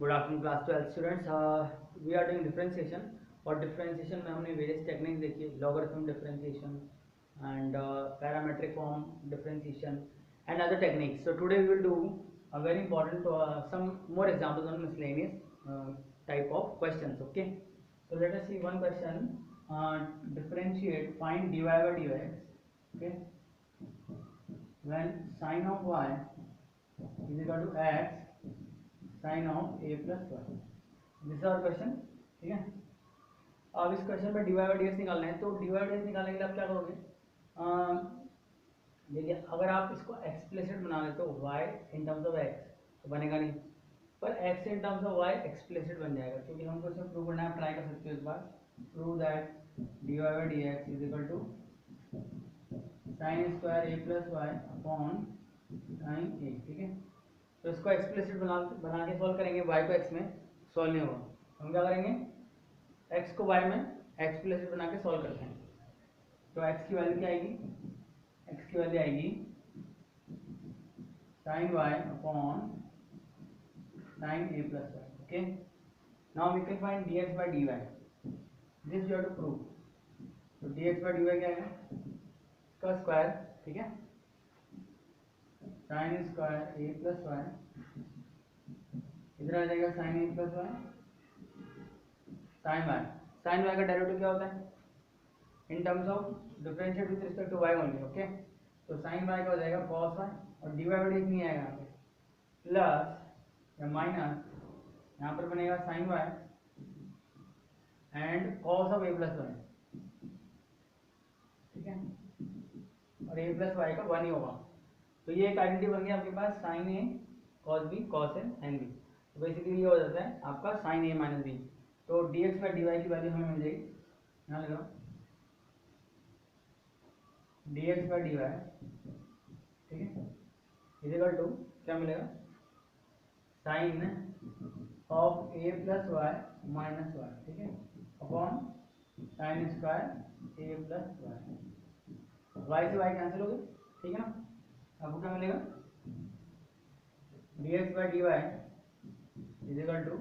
Good afternoon class 12 students. We are doing differentiation. और differentiation में हमने वेरियस टेक्निक देखी, logarithm differentiation and parametric form differentiation and other techniques. So today we will do a very important some more examples on miscellaneous type of questions. Okay, so let us see one question. Differentiate, find dy by dx. Okay, when sin of y is equal to x sine of A plus y, this our question. ठीक है, अब इस question में D Y by D x निकालना है. तो D Y by D x निकालने के लिए आप क्या करोगे? देखिए, अगर आप इसको एक्सप्लिसिट बना लेते हो y in terms of x तो बनेगा नहीं, पर x in terms of y explicit बन जाएगा, क्योंकि हमको इसमें प्रूव करना है. आप ट्राई कर सकते हो इस बार. Prove that D Y by D X is equal to sine square A plus Y upon sine A. ठीक है, तो इसको एक्सप्लिसिट बना के सॉल्व करेंगे. y को x में सॉल्व नहीं होगा, हम क्या करेंगे? x को y में एक्सप्लिसिट बना के सॉल्व करते हैं. तो x की वैल्यू क्या आएगी? x की वैल्यू आएगी sin y upon sin a plus y. Okay, now we can find dx by dy. This you have to prove. तो dx by dy क्या है? इसका स्क्वायर. ठीक है, sine square A plus Y, इधर आ जाएगा sine A plus Y sine Y. Sine Y का डेरिवेटिव क्या होता है? In terms of differentiate with respect to Y only. Okay, तो साइन वाई का हो जाएगा कॉस वाई, और डी वाई बाई डी नहीं आएगा यहाँ पे, प्लस या माइनस यहाँ पर बनेगा sine y and cos of A plus y. ठीक है, और ए प्लस वाई का 1 ही होगा. तो ये एक आइडेंटिटी बन गया आपके पास, sine A cos B cos A and B. तो बेसिकली ये हो जाता है आपका साइन ए माइनस बी. तो D X by D Y की वैल्यू हमें मिल जाएगी, यहाँ लगा D X by D Y. ठीक है, इजिकल टू क्या मिलेगा? Sine of A plus Y minus Y. ठीक है, upon sine square A plus Y. Y से वाई कैंसिल हो गई. ठीक है ना, आपको क्या मिलेगा? D X by D Y equal to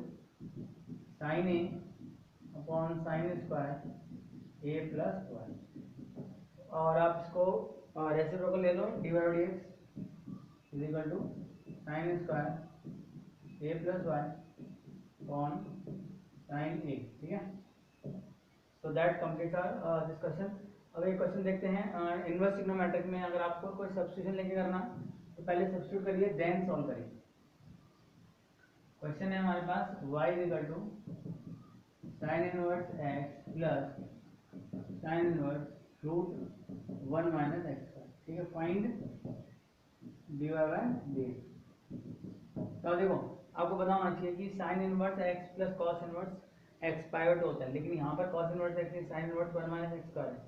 sine A upon sine square A plus Y. और आप इसको रेसिप्रोकल ले लो, D Y D X equal to sine square A plus Y upon sine A. ठीक है, so that completes our this question. अब एक question देखते हैं. इनवर्स ट्रिग्नोमेट्रिक में अगर आपको कोई सब्स्टिट्यूशन लेके करना तो पहले सब्स्टिट्यूट करिए देन सॉल्व करिए. क्वेश्चन है हमारे पास y is equal to sine inverse x plus sine inverse root 1 minus x. ठीक है, फाइंड dy बाय dx. तो देखो, आपको पता होना चाहिए कि sine inverse x plus cos inverse x pivot होता है, लेकिन यहाँ पर cos inverse x sine inverse 1 minus x square है.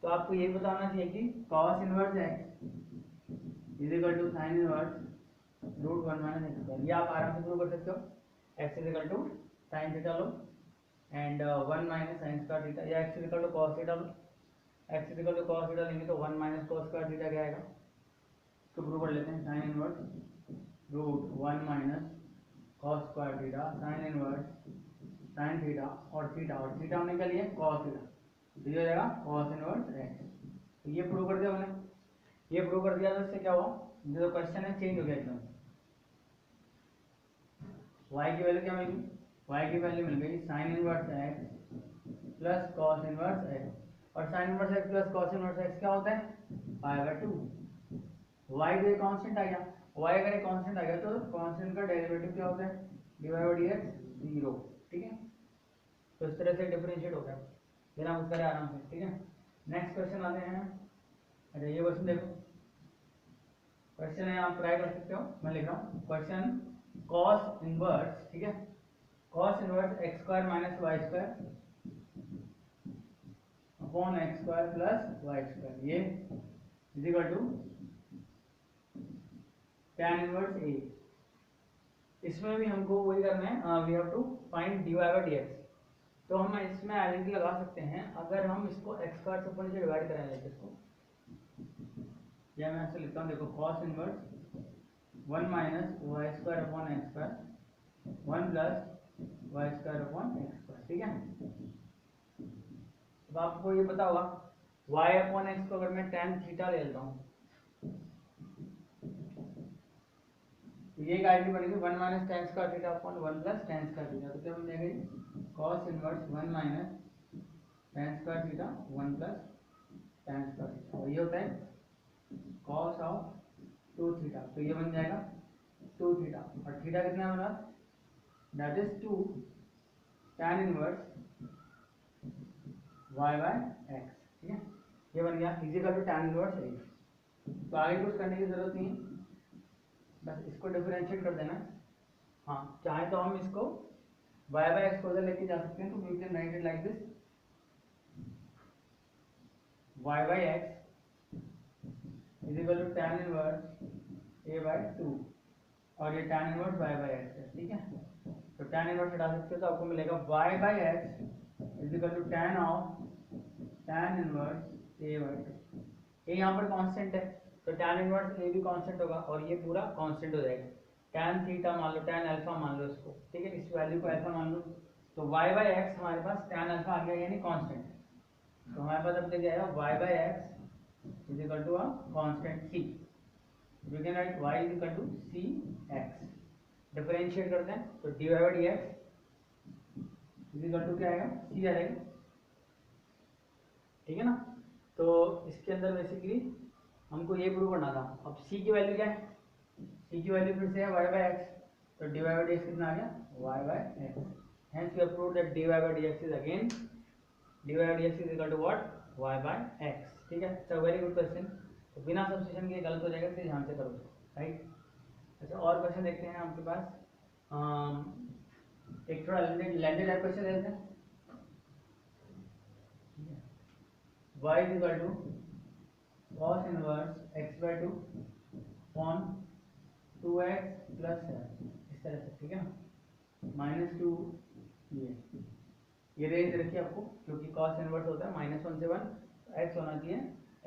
तो आपको यही पता होना चाहिए कि cos inverse x is equal to sine inverse root 1 minus x square. ये आप आराम से प्रूव कर सकते हो. x is equal to sine theta लो and 1 minus sine square theta, या x is equal to cos theta लो. x is equal to cos theta लेंगे तो 1 माइनस कॉस स्क्वायर थीटा क्या आएगा? इसको प्रूव कर लेते हैं. Sine inverse root 1 minus cos square theta sine inverse sine theta, और थीटा हमने क्या लिया? Cos theta. तो ये हो जाएगा कॉस इनवर्स x. तो ये प्रूव कर दिया हमने. ये प्रूव कर दिया तो इससे क्या हुआ? जो क्वेश्चन है चेंज हो गया एकदम. y की वैल्यू क्या मिली? y की वैल्यू मिल गई sign inverse x plus cos inverse x. और sign inverse x plus cos inverse x क्या होता है? Pi by 2. y तो कांस्टेंट आ गया. y अगर एक कांस्टेंट आ गया तो कांस्टेंट का डेरिवेटिव क्या होता है? dy by dx 0. ठीक है, तो इस तरह से डिफरेंशिएट होता है. फिर हम उसका आराम से. ठीक है, नेक्स्ट क्वेश्चन आते हैं. अच्छा, ये क्वेश्चन देखो. क्वेश्चन है, आप ट्राई कर सकते हो. मैं लिख रहा हूँ क्वेश्चन. कॉस इनवर्स, ठीक है, cos inverse X square minus Y square upon x square plus Y square, ये is equal to tan inverse A. इसमें भी हमको वही करना है, we have to find dy by dx. तो हम इसमें आइडेंटिटी लगा सकते हैं. अगर हम इसको एक्स स्क्वायर से ऊपर से डिवाइड कराएंगे इसको, या मैं ऐसे लिखता हूँ. देखो, cos inverse 1 minus Y square upon x square 1 plus Y square upon x square, ठीक है। अब आपको ये पता होगा y अपॉन एक्स को अगर मैं tan थीटा ले लेता हूँ तो ये वैल्यू बनेगी 1 minus tan square theta upon 1 plus tan square theta. तो क्या बन जाएगा cos inverse 1 minus tan square theta 1 plus tan square theta, और ये होता है cos ऑफ 2 थीटा। तो ये बन जाएगा 2 थीटा, और थीटा कितना बना, that is 2 tan inverse y by x, ठीक है। ये बन गया equal to tan inverse x। तो आगे कुछ करने की जरूरत नहीं है, बस इसको डिफरेंशिएट कर देना। हाँ, चाहे तो हम इसको y बाय एक्स को लेके जा सकते हैं, तो we can write it like this, y by x is equal to tan inverse a by 2, और ये tan inverse y by x है, ठीक है। तो tan इनवर्स हटा सकते हो तो आपको मिलेगा y by x is equal to tan of tan inverse a by 2। ये यहाँ पर कांस्टेंट है तो tan इनवर्स a भी कांस्टेंट होगा, और ये पूरा कांस्टेंट हो जाएगा। tan थीटा मान लो, tan अल्फा मान लो इसको, ठीक है, इस वैल्यू को अल्फा मान लो, तो y बाय एक्स हमारे पास tan अल्फा आ गया, यानी कांस्टेंट। तो हमारे पास अब क्या आएगा y by x is equal to a constant c। We can write y is equal to c x। Differentiate करते हैं तो dy by dx is equal to क्या आएगा, c आ जाएगा, ठीक है ना। तो इसके अंदर बेसिकली हमको ये प्रूव करना था। अब c की वैल्यू क्या है, c की वैल्यू फिर से है y बाय एक्स, तो dy बाय dx कितना आ गया, y by x. Hence we have proved that dy by dx is again dy by dx is equal to what, y by x, ठीक है। It's a very good question. तो बिना substitution के गलत हो जाएगा, तो ध्यान से करो, राइट। अच्छा, और क्वेश्चन देखते हैं आपके पास। एक थोड़ा लेंथी टाइप क्वेश्चन देते हैं। y is equal to cos inverse x by 2 upon 2x plus 7, इस तरह से, ठीक है ना। -2 ये रेंज रखिए आपको, क्योंकि cos इनवर्स होता है -1 से 1, तो x होना चाहिए,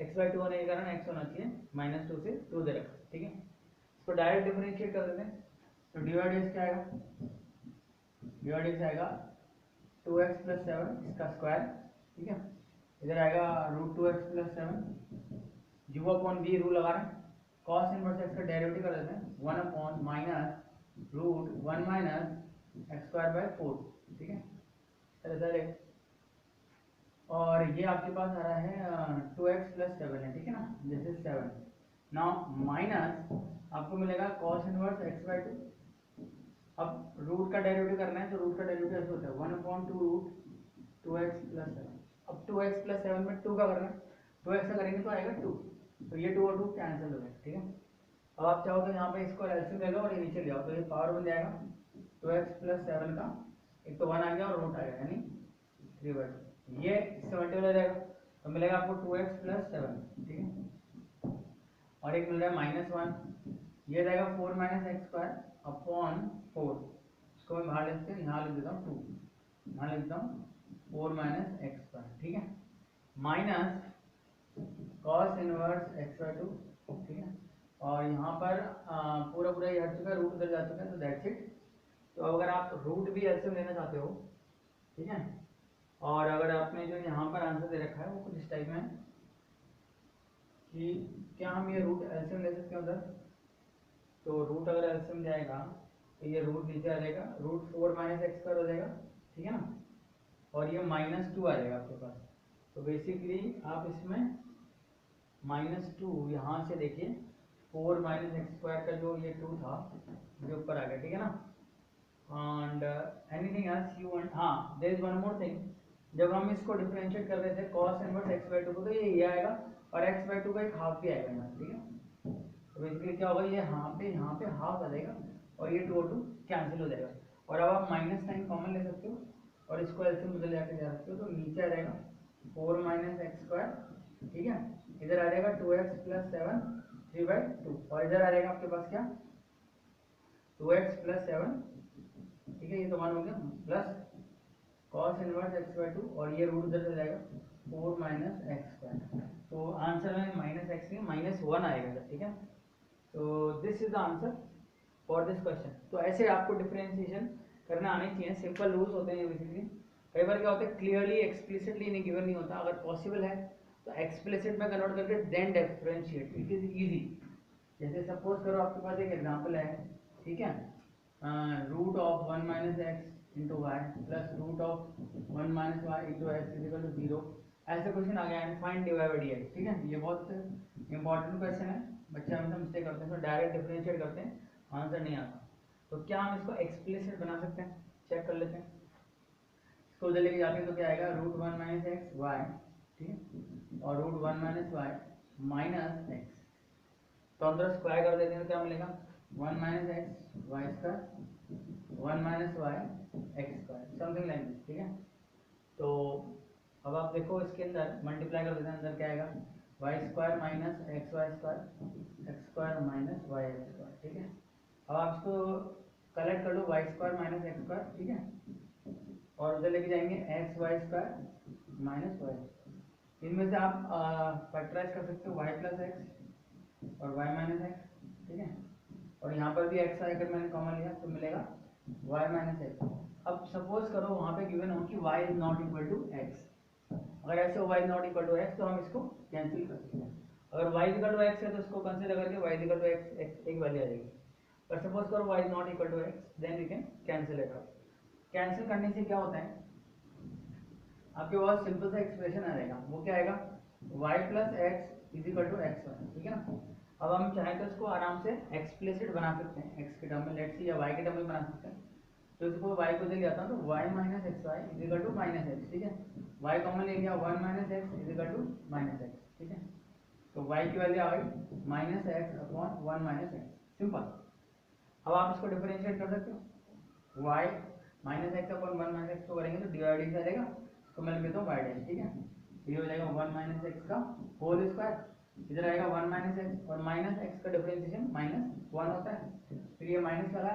x बाय 2 होने के कारण x होना चाहिए -2 से 2 दे रखा, ठीक है। इसको डायरेक्ट डिफरेंशिएट कर देते हैं, तो डिवाइड क्या आएगा, डिवाइड आएगा 2x प्लस 7 इसका स्क्वायर, ठीक है। इधर आएगा √2x plus 7, u upon v rule लगा रहे हैं, cos इनवर्स x का डेरिवेटिव कर देते हैं 1 upon minus root 1 minus x square by 4, ठीक है, ऐसा। और ये आपके पास आ रहा है 2x प्लस 7 है, ठीक है ना, दिस इज 7। नाउ माइनस आपको मिलेगा cos इनवर्स x बाय 2। अब रूट का डेरिवेटिव करना है, तो रूट का डेरिवेटिव ऐसे होता है 1 अपॉन 2 रूट 2x प्लस 7। अब 2x प्लस 7 में 2 का करना है, 2x का करेंगे तो आएगा 2, तो ये 2 और 2 कैंसिल हो जाएगा, ठीक है। अब आप चाहो तो यहाँ पे इसको एलसीएम ले लो और ये नीचे ले आओ, तो ये पावर बन जाएगा 2x प्लस 7 का, एक तो 1 आ गया और रूट आ गया, यानी 3/2, ये इससे मल्टीप्लाई हो जाएगा, तो मिलेगा आपको 2x प्लस 7, ठीक है। और एक मिल रहा है -1, ये रहेगा 4 माइनस एक्स स्क्वायर अपॉन 4, इसको मैं बाहर लिखते हैं, यहाँ लिख देता हूँ 2, यहाँ लिखता हूँ 4 माइनस एक्स स्क्वायर, ठीक है, minus cos inverse x by 2, ठीक है। और यहाँ पर पूरा पूरा ये हट चुका है, रूट उधर जा चुका है, तो दैट्स इट। तो अगर आप रूट भी एलसीएम लेना चाहते हो, ठीक है, और अगर आपने जो यहाँ पर आंसर दे रखा है वो कुछ इस टाइप में है कि क्या हम ये रूट एलसीएम ले सकते हैं उधर, तो रूट अगर एलसीएम जाएगा तो ये रूट नीचे आ जाएगा, √4 माइनस एक्स स्क्वायर हो जाएगा, ठीक है ना, और ये -2 आ जाएगा आपके पास। तो बेसिकली आप इसमें -2 यहाँ से देखिए, 4 माइनस एक्स स्क्वायर का जो ये 2 था जो ऊपर आ गया, ठीक है ना। And anything else you want, हाँ there is one more thing, जब हम इसको डिफरेंशिएट कर रहे थे cos इनवर्स x बाय 2 को, तो ये आएगा और x बाय 2 का एक हाफ भी आएगा यहाँ, ठीक है। तो बेसिकली क्या होगा, ये यहाँ पे हाफ आ जाएगा और ये 2 और 2 कैंसिल हो जाएगा, और अब आप माइनस साइन कॉमन ले सकते हो और इसको एलसीएम बदल जाके जा सकते हो, तो नीचे आ जाएगा 4 माइनस एक्स स्क्वायर, ठीक है, इधर आ जाएगा 2x प्लस 7 3/2, और इधर आ जाएगा आपके पास क्या 2x प्लस 7, ठीक है, ये तो 1 हो गया, plus cos inverse x by 2, और ये रूट उधर चला जाएगा 4 माइनस एक्स स्क्वायर, तो आंसर में -x नहीं -1 आएगा, ठीक है। तो this is the answer, for this question. तो ऐसे आपको डिफरेंशिएशन करना आने चाहिए, सिंपल रूल्स होते हैं बेसिकली। कई बार क्या होता है क्लियरली एक्सप्लिसिटली नहीं गिवन नहीं होता, अगर पॉसिबल है तो एक्सप्लिसिट में कन्वर्ट करके then differentiate, it is easy. जैसे सपोज करो आपके पास एक एग्जांपल है, ठीक है, root of 1 minus x into y plus root of 1 minus y into x is equal to 0। ऐसे क्वेश्चन आ गया and find dy by dx, ठीक है। ये बहुत इंपॉर्टेंट क्वेश्चन है, बच्चे हमेशा मिस्टेक करते हैं, तो डायरेक्ट डिफरेंशिएट करते हैं, आंसर नहीं आता। तो क्या हम इसको एक्सप्लिसिट बना सकते हैं, चेक कर लेते हैं। इसको उधर लेके जाते हैं तो क्या आएगा, रूट 1 माइनस एक्स वाई, ठीक है, और root 1 minus y minus x, तो अंदर स्क्वायर कर देते हैं तो क्या मिलेगा, 1 minus x Y square 1 minus Y x square, something like this, ठीक है। तो अब आप देखो इसके अंदर मल्टीप्लाई कर देते हैं, अंदर क्या आएगा, Y square minus x Y square X square minus Y x square, ठीक है। अब आप इसको कलेक्ट कर लो, Y square minus x square, ठीक है, और उधर लेके जाएंगे X Y square minus Y. इनमें से आप फैक्टराइज कर सकते हो वाई प्लस एक्स और वाई माइनस एक्स, ठीक है, और यहाँ पर भी एक्स अगर मैंने कॉमन लिया तो मिलेगा वाई माइनस एक्स। अब सपोज करो वहाँ पे गिवन हो कि y is not equal to x, अगर ऐसे हो y not equal to x तो हम इसको कैंसिल कर सकते हैं। अगर वाई इक्वल टू एक्स है तो इसको कंसीडर करके वाई इक्वल टू एक्स एक वैल्यू आ जाएगी, पर सपोज करो y not equal to x, then we can cancel it out. Cancel करने से क्या होता है, आपके पास सिंपल सा एक्सप्रेशन आ जाएगा, वो क्या आएगा, y plus x is equal to x y, ठीक है ना। अब हम चाहें तो इसको आराम से एक्सप्लिसिट बना सकते हैं, x के टर्म में लेट्स सी, या y के टर्म में बना सकते हैं। तो इसको y को ले आता हूं तो y minus x y is equal to minus x, ठीक है, y कॉमन ले लिया, 1 minus x is equal to minus x, ठीक है। तो y की वैल्यू आ गई minus x upon 1 minus x, simple. अब आप इसको डिफरेंशिएट कर सकते हो, y minus x upon 1 minus x को करेंगे तो डिवाइड आ जाएगा, तो मैं लिख देता हूँ y डैश, ठीक है। ये हो जाएगा 1 माइनस एक्स का होल स्क्वायर, इधर आएगा 1 माइनस एक्स, और माइनस एक्स का डिफरेंशिएशन माइनस 1 होता है, फिर ये माइनस लगा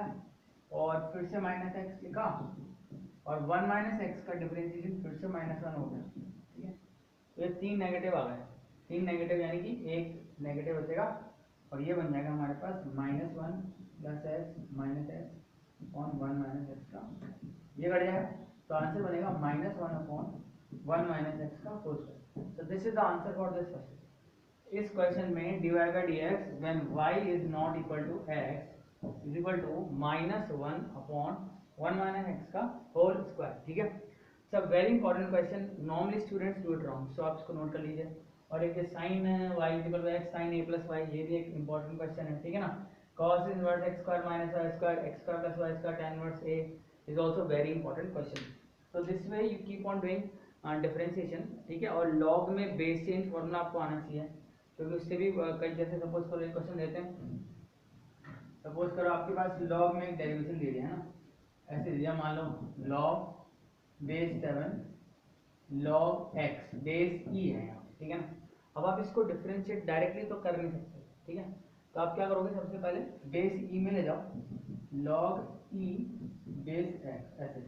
और फिर से माइनस एक्स लिखा, और 1 माइनस एक्स का डिफरेंशिएशन फिर से माइनस 1 हो गया, ठीक है। तो ये 3 नेगेटिव आ गए, 3 नेगेटिव यानी कि एक नेगेटिव बचेगा, और ये बन जाएगा हमारे पास minus 1 plus X minus X on 1 minus X का, ये कट जाएगा, तो आंसर बनेगा माइनस 1 अपॉन 1 माइनस एक्स का whole square. So this is the answer for this question. इस क्वेश्चन में dy by dx when y is not equal to x is equal to minus 1 upon 1 minus X का whole square, ठीक है। सब very important question, normally students do it wrong, so आप इसको note कर लीजिए। और एक sine y is equal to x sine a plus y, ये भी एक इंपॉर्टेंट क्वेश्चन है, ठीक है ना। cos inverse x square minus y square x square plus y square tan inverse a is also very important question. So this way you keep on doing differentiation, ठीक है। और log में base change formula आपको आना चाहिए, क्योंकि उससे भी कई, जैसे सपोज करो एक क्वेश्चन देते हैं, सपोज करो आपके पास log में एक डेरिवेशन दे दिया है ना, ऐसे दिया, मान लो log base 7 log x base e है यहाँ, ठीक है ना। अब आप इसको डिफरेंशिएट डायरेक्टली तो कर नहीं सकते, ठीक है, तो आप क्या करोगे, सबसे पहले बेस e में ले जाओ, log e बेस x, ऐसे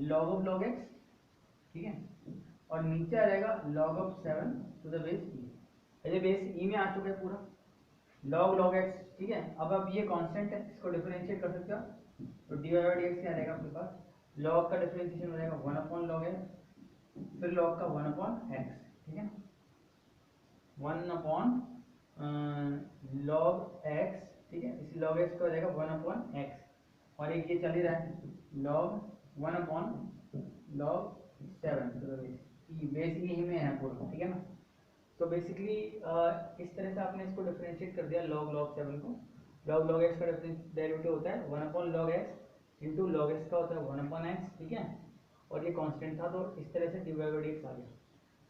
log ऑफ log x, ठीक है, और नीचे आ जाएगा log of 7 to the base e, ऐसे बेस e में आ चुका है पूरा log x, ठीक है। अब ये कांस्टेंट है, इसको डिफरेंशिएट कर सकते हो, तो dy बाई dx क्या आ जाएगा आपके पास, log का डिफरेंशिएशन हो जाएगा 1 अपॉन log x, फिर log का 1 अपॉन x, ठीक है, 1 अपॉन log x, ठीक है, इस log x का हो जाएगा 1 अपॉन x, और एक ये चल ही रहा है log 1 अपॉन log 7 तो बेस ही में है पूरा, ठीक है ना। तो बेसिकली इस तरह से आपने इसको डिफरेंशिएट कर दिया log 7 को, log x का डेरिवेटिव होता है 1 upon log x into log x का होता है 1 अपॉन x, ठीक है, और ये कांस्टेंट था, तो इस तरह से dy बाई dx आ गया।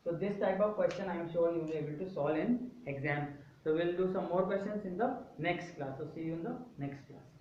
So this type of question I am sure you will be able to solve in exam. So we will do some more questions in the next class. So see you in the next class.